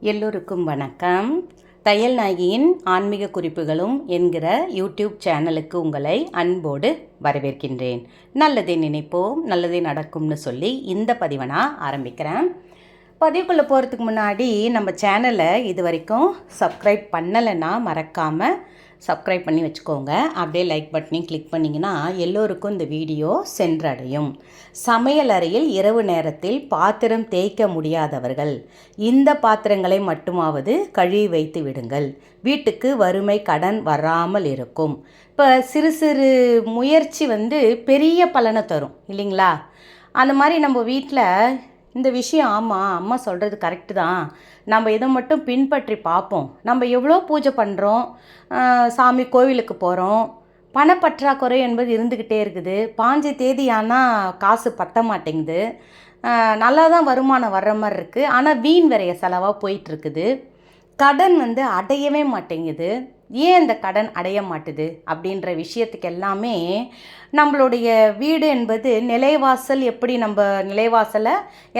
எல்லோருக்கும் வணக்கம். தையல் நாயகியின் ஆன்மீக குறிப்புகளும் என்கிற யூடியூப் சேனலுக்கு உங்களை அன்போடு வரவேற்கின்றேன். நல்லதை நினைப்போம், நல்லதே நடக்கும்னு சொல்லி இந்த பதிவை நான் ஆரம்பிக்கிறேன். பதிவுக்குள்ளே போகிறதுக்கு முன்னாடி நம்ம சேனலை இது வரைக்கும் சப்ஸ்கிரைப் பண்ணலைன்னா மறக்காமல் சப்ஸ்கிரைப் பண்ணி வச்சுக்கோங்க. அப்படியே லைக் பட்டனையும் கிளிக் பண்ணிங்கன்னா எல்லோருக்கும் இந்த வீடியோ சென்றடையும். சமையல் அறையில் இரவு நேரத்தில் பாத்திரம் தேய்க்க முடியாதவர்கள் இந்த பாத்திரங்களை மட்டுமாவது கழுவி வைத்து விடுங்கள். வீட்டுக்கு வறுமை கடன் வராமல் இருக்கும். இப்போ சிறு சிறு முயற்சி பெரிய பலனை தரும் இல்லைங்களா? அந்த மாதிரி நம்ம வீட்டில் இந்த விஷயம் ஆமாம், அம்மா சொல்கிறது கரெக்டு தான், நம்ம இதை மட்டும் பின்பற்றி பார்ப்போம். நம்ம எவ்வளோ பூஜை பண்ணுறோம், சாமி கோவிலுக்கு போகிறோம், பணப்பற்றாக்குறை என்பது இருந்துக்கிட்டே இருக்குது. 5 தேதி ஆனால் காசு பத்த மாட்டேங்குது. நல்லா தான் வருமானம் வர்ற மாதிரி இருக்குது, ஆனால் வீண் விரைய செலவாக போயிட்டுருக்குது. கடன் அடையவே மாட்டேங்குது. ஏன் இந்த கடன் அடைய மாட்டுது அப்படின்ற விஷயத்துக்கு எல்லாமே நம்மளுடைய வீடு என்பது நிலைவாசல். எப்படி நம்ம நிலைவாசலை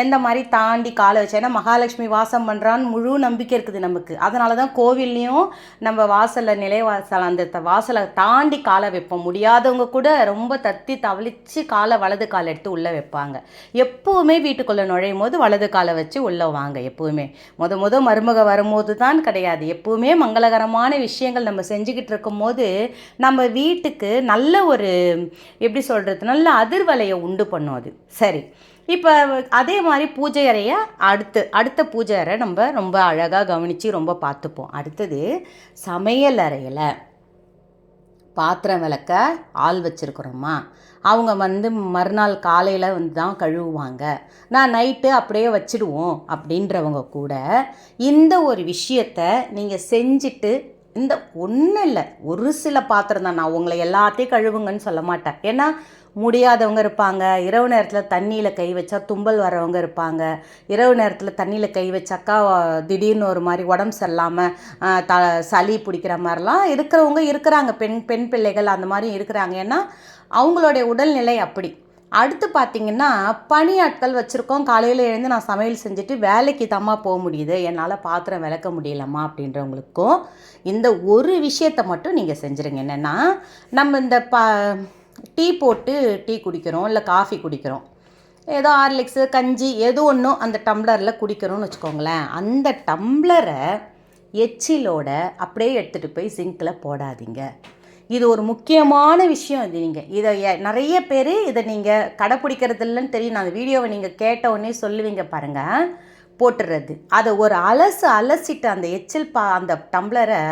எந்த மாதிரி தாண்டி காலை வச்சு, ஏன்னா மகாலட்சுமி வாசம் பண்ணுறான்னு முழு நம்பிக்கை இருக்குது நமக்கு. அதனால தான் கோவில்லையும் நம்ம வாசலில் நிலைவாசல் அந்த வாசலை தாண்டி காலை வைப்போம். முடியாதவங்க கூட ரொம்ப தத்தி தவளித்து காலை வலது காலை எடுத்து உள்ளே வைப்பாங்க. எப்போவுமே வீட்டுக்குள்ளே நுழையும் போது வலது காலை வச்சு உள்ளே வாங்க. எப்போவுமே முத மருமக வரும்போது தான் கிடையாது, எப்போவுமே மங்களகரமான விஷயங்கள் நம்ம செஞ்சுக்கிட்டு இருக்கும் போது நம்ம வீட்டுக்கு நல்ல ஒரு எப்படி சொல்கிறது, நல்ல அதிர்வலையை உண்டு பண்ணும் அது. சரி, இப்போ அதே மாதிரி பூஜை அறையை அடுத்த பூஜை அறை நம்ம ரொம்ப அழகாக கவனித்து ரொம்ப பார்த்துப்போம். அடுத்தது சமையல் அறையில் பாத்திரம் விளக்க ஆள் வச்சுருக்குறோமா, அவங்க மறுநாள் காலையில் தான் கழுவுவாங்க, நான் நைட்டு அப்படியே வச்சுடுவோம் அப்படின்றவங்க கூட இந்த ஒரு விஷயத்தை நீங்கள் செஞ்சுட்டு, இந்த ஒன்றும் இல்லை, ஒரு சில பாத்திரம் தான், நான் உங்களை எல்லாத்தையும் கழுவுங்கன்னு சொல்ல மாட்டேன். ஏன்னா முடியாதவங்க இருப்பாங்க, இரவு நேரத்தில் தண்ணியில் கை வச்சா தும்பல் வரவங்க இருப்பாங்க, இரவு நேரத்தில் தண்ணியில் கை வச்சாக்கா திடீர்னு ஒரு மாதிரி உடம்பு சரியில்லாமல் சளி பிடிக்கிற மாதிரிலாம் இருக்கிறவங்க இருக்கிறாங்க. பெண் பிள்ளைகள் அந்த மாதிரி இருக்கிறாங்க. ஏன்னா அவங்களுடைய உடல்நிலை அப்படி. அடுத்து பார்த்திங்கன்னா பணியாட்கள் வச்சுருக்கோம். காலையில் எழுந்து நான் சமையல் செஞ்சுட்டு வேலைக்கு தாம்மா போக முடியுது, என்னால் பாத்திரம் விளக்க முடியலம்மா அப்படின்றவங்களுக்கும் இந்த ஒரு விஷயத்தை மட்டும் நீங்கள் செஞ்சுருங்க. என்னென்னா, நம்ம இந்த டீ போட்டு டீ குடிக்கிறோம், இல்லை காஃபி குடிக்கிறோம், ஏதோ ஹார்லிக்ஸு கஞ்சி ஏதோ ஒன்றும் அந்த டம்ளரில் குடிக்கிறோன்னு வச்சுக்கோங்களேன். அந்த டம்ளரை எச்சிலோட அப்படியே எடுத்துகிட்டு போய் சிங்கில் போடாதீங்க. இது ஒரு முக்கியமான விஷயம். இதை நிறைய பேர் இதை நீங்கள் கடைப்பிடிக்கிறது இல்லைன்னு தெரியும். நான் அந்த வீடியோவை நீங்கள் கேட்ட உடனே சொல்லுவீங்க பாருங்கள், போட்டுடுறது. அதை ஒரு அலசிட்டு அந்த எச்சில் அந்த டம்ளரை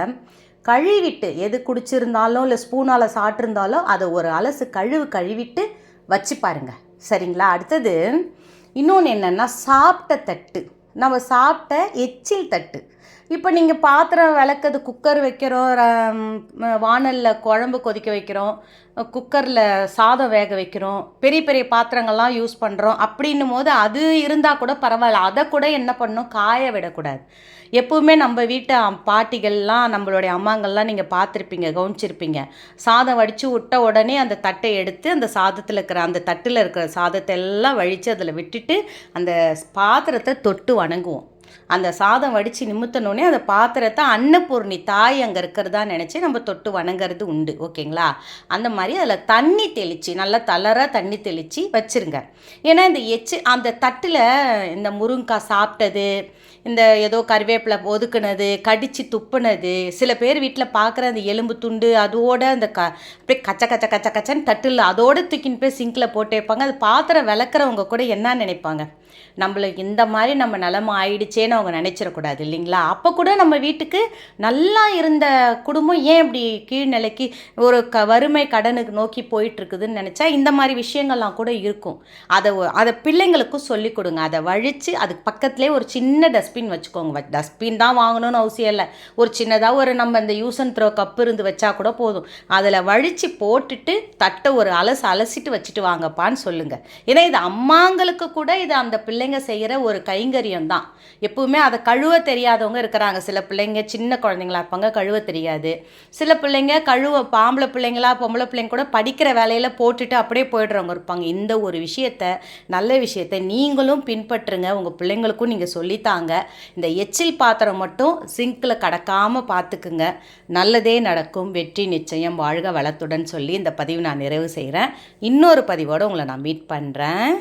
கழுவிட்டு, எது குடிச்சிருந்தாலும் இல்லை ஸ்பூனால் சாப்பிட்ருந்தாலும் அதை ஒரு கழுவிட்டு வச்சு பாருங்கள். சரிங்களா? அடுத்தது இன்னொன்று என்னென்னா, சாப்பிட்ட தட்டு, நம்ம சாப்பிட்ட எச்சில் தட்டு. இப்போ நீங்கள் பாத்திரம் விளக்குறது, குக்கர் வைக்கிறோம், வானலில் குழம்பு கொதிக்க வைக்கிறோம், குக்கரில் சாதம் வேக வைக்கிறோம், பெரிய பெரிய பாத்திரங்கள்லாம் யூஸ் பண்ணுறோம். அப்படின்னும் போது அது இருந்தால் கூட பரவாயில்ல, அதை கூட என்ன பண்ணணும், காய விடக்கூடாது. எப்போவுமே நம்ம வீட்டு பாட்டிகள்லாம், நம்மளுடைய அம்மாங்கள்லாம் நீங்கள் பார்த்துருப்பீங்க, கவனிச்சிருப்பீங்க, சாதம் வடித்து விட்ட உடனே அந்த தட்டை எடுத்து அந்த சாதத்தில் இருக்கிற அந்த தட்டில் இருக்கிற சாதத்தை எல்லாம் வழித்து அதில் விட்டுட்டு அந்த பாத்திரத்தை தொட்டு வணங்குவோம். அந்த சாதம் வடித்து நிமித்தனோடனே அந்த பாத்திரத்தை அன்னபூர்ணி தாய் அங்கே இருக்கிறதா நினச்சி நம்ம தொட்டு வணங்குறது உண்டு. ஓகேங்களா? அந்த மாதிரி அதில் தண்ணி தெளித்து, நல்லா தளராக தண்ணி தெளித்து வச்சுருங்க. ஏன்னா இந்த அந்த தட்டில் இந்த முருங்கைக்காய் சாப்பிட்டது, இந்த ஏதோ கறிவேப்பிலை ஒதுக்குனது, கடித்து துப்புனது, சில பேர் வீட்டில் பார்க்குற அந்த எலும்பு துண்டு அதோட அந்த அப்படியே கச்சன்னு தட்டில் அதோடு தூக்கின்னு போய் சிங்கில் போட்டு வைப்பாங்க. அது பாத்திரம் விளக்குறவங்க கூட என்ன நினைப்பாங்க, நம்மளுக்கு இந்த மாதிரி நம்ம நிலமை ஆயிடுச்சேன்னு அவங்க நினச்சிடக்கூடாது இல்லைங்களா? அப்போ கூட நம்ம வீட்டுக்கு நல்லா இருந்த குடும்பம் ஏன் இப்படி கீழ்நிலைக்கு ஒரு வறுமை கடனுக்கு நோக்கி போயிட்டுருக்குதுன்னு நினச்சா இந்த மாதிரி விஷயங்கள்லாம் கூட இருக்கும். அதை பிள்ளைங்களுக்கும் சொல்லிக் கொடுங்க. அதை வழித்து அதுக்கு பக்கத்துலேயே ஒரு சின்ன டஸ்ட்பின் வச்சுக்கோங்க. டஸ்ட்பின் தான் வாங்கணும்னு அவசியம் இல்லை, ஒரு சின்னதாக ஒரு நம்ம இந்த யூஸ் அண்ட் த்ரோ கப்பு இருந்து வச்சா கூட போதும். அதில் வழித்து போட்டுட்டு தட்டை ஒரு அலசிட்டு வச்சுட்டு வாங்கப்பான்னு சொல்லுங்கள். ஏன்னா இது அம்மாங்களுக்கு கூட இது அந்த பிள்ளைங்க செய்கிற ஒரு கைங்கரியம் தான். எப்பவுமே அதை கழுவ தெரியாதவங்க இருக்கிறாங்க. சில பிள்ளைங்க சின்ன குழந்தைங்களா இருப்பாங்க, கழுவ தெரியாது. சில பிள்ளைங்க ஆம்பளை பிள்ளைங்களா பொம்பளை பிள்ளைங்க கூட படிக்கிற வேலையில் போட்டுட்டு அப்படியே போயிடுறவங்க இருப்பாங்க. இந்த ஒரு நல்ல விஷயத்தை நீங்களும் பின்பற்றுங்க. உங்கள் பிள்ளைங்களுக்கும் நீங்கள் சொல்லித்தாங்க. இந்த எச்சில் பாத்திரம் மட்டும் சிங்கில் கடக்காமல் பார்த்துக்குங்க. நல்லதே நடக்கும், வெற்றி நிச்சயம், வாழ்க வளத்துடன் சொல்லி இந்த பதிவு நான் நிறைவு செய்கிறேன். இன்னொரு பதிவோடு உங்களை நான் மீட் பண்ணுறேன்.